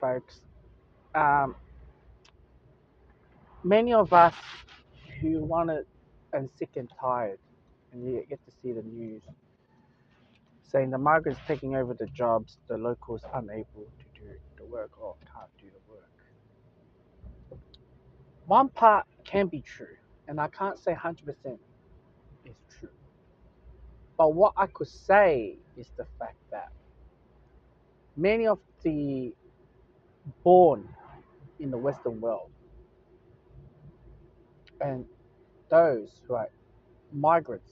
folks. Um, Many of us who want it and sick and tired, and you get to see the news saying the migrants taking over the jobs, the locals unable to do the work or can't do the work. One part can be true, and I can't say 100% is true. But what I could say is the fact that many of the born in the Western world and those who are migrants,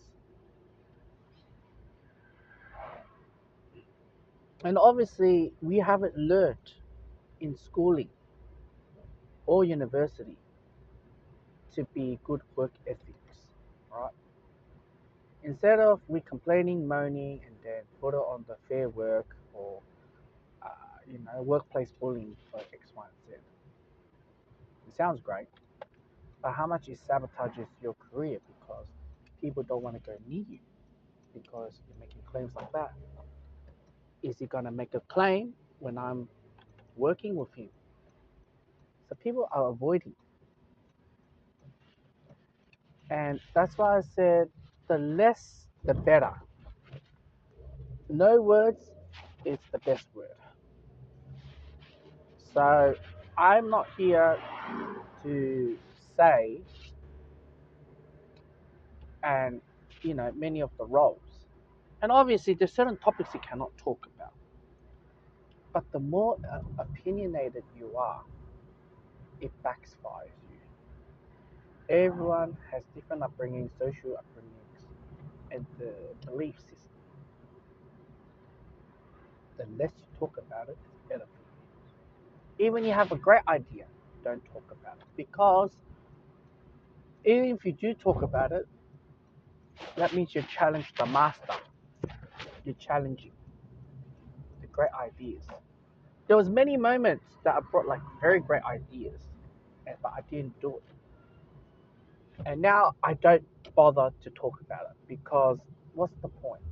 and obviously we haven't learned in schooling or university to be good work ethics, right? Instead of we complaining, moaning, and then put it on the fair work or workplace bullying for X, Y, and Z. It sounds great, but how much it sabotages your career because people don't want to go near you because you're making claims like that. Is he gonna make a claim when I'm working with him? So people are avoiding, and that's why I said the less the better. No words is the best word. So I'm not here to say, and many of the roles. And obviously, there's certain topics you cannot talk about. But the more opinionated you are, it backfires you. Everyone has different upbringings, social upbringings, and the belief system. The less you talk about it, the better for you. Even you have a great idea, don't talk about it because even if you do talk about it, that means you challenge the master. You're challenging the great ideas. There was many moments that I brought like very great ideas, but I didn't do it. And now I don't bother to talk about it because what's the point?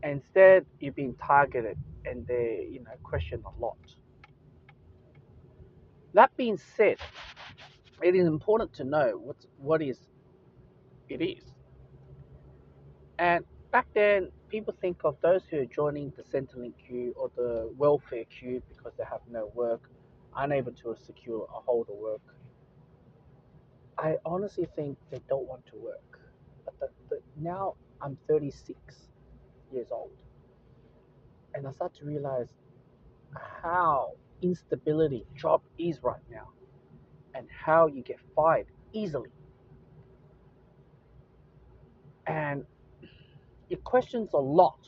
Instead, you're being targeted and they, question a lot. That being said, it is important to know what is it is. And back then, people think of those who are joining the Centrelink queue or the welfare queue because they have no work, unable to secure a hold of work. I honestly think they don't want to work. But now I'm 36 years old, and I start to realize how instability job is right now, and how you get fired easily. And it questions a lot,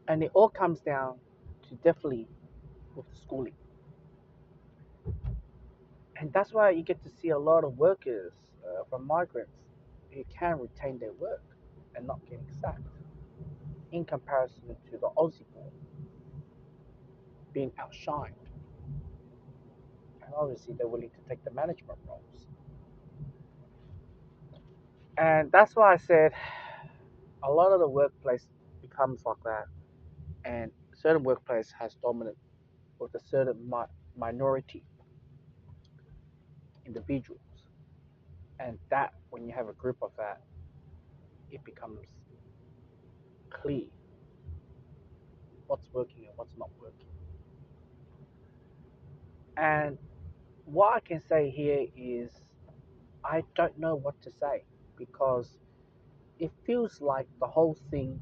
and it all comes down to definitely with the schooling. And that's why you get to see a lot of workers from migrants who can retain their work and not getting sacked in comparison to the Aussie born being outshined. And obviously, they're willing to take the management roles. And that's why I said a lot of the workplace becomes like that. And certain workplace has dominant with a certain minority individuals. And that, when you have a group of that, it becomes clear what's working and what's not working. And what I can say here is I don't know what to say because it feels like the whole thing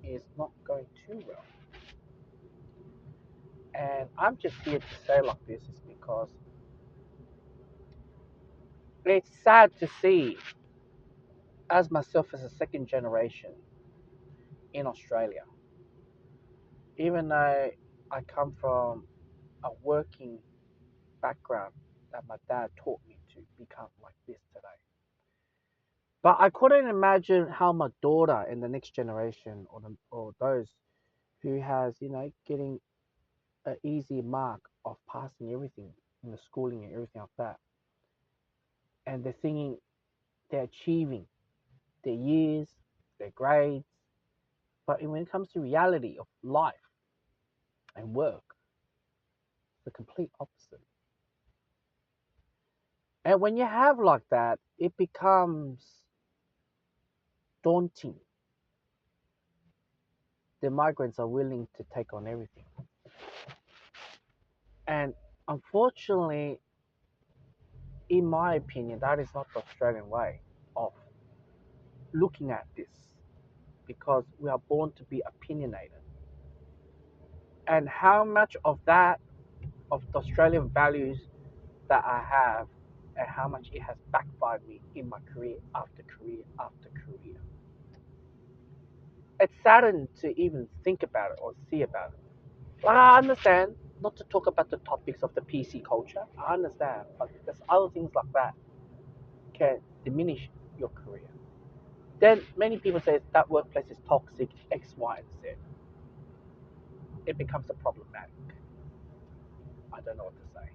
is not going too well. And I'm just here to say like this is because it's sad to see as myself as a second generation in Australia, even though I come from a working background that my dad taught me to become like this today. But I couldn't imagine how my daughter in the next generation or those who has, getting an easy mark of passing everything in the schooling and everything like that. And they're thinking they're achieving their years, their grades. But when it comes to reality of life and work, the complete opposite. And when you have like that, it becomes daunting. The migrants are willing to take on everything. And unfortunately, in my opinion, that is not the Australian way of looking at this because we are born to be opinionated. And how much of that, of the Australian values that I have, and how much it has backfired me in my career after career after career. It's saddened to even think about it or see about it. Like, I understand not to talk about the topics of the PC culture. I understand, but there's other things like that can diminish your career. Then many people say that workplace is toxic, X, Y, and Z. It becomes a problematic. I don't know what to say.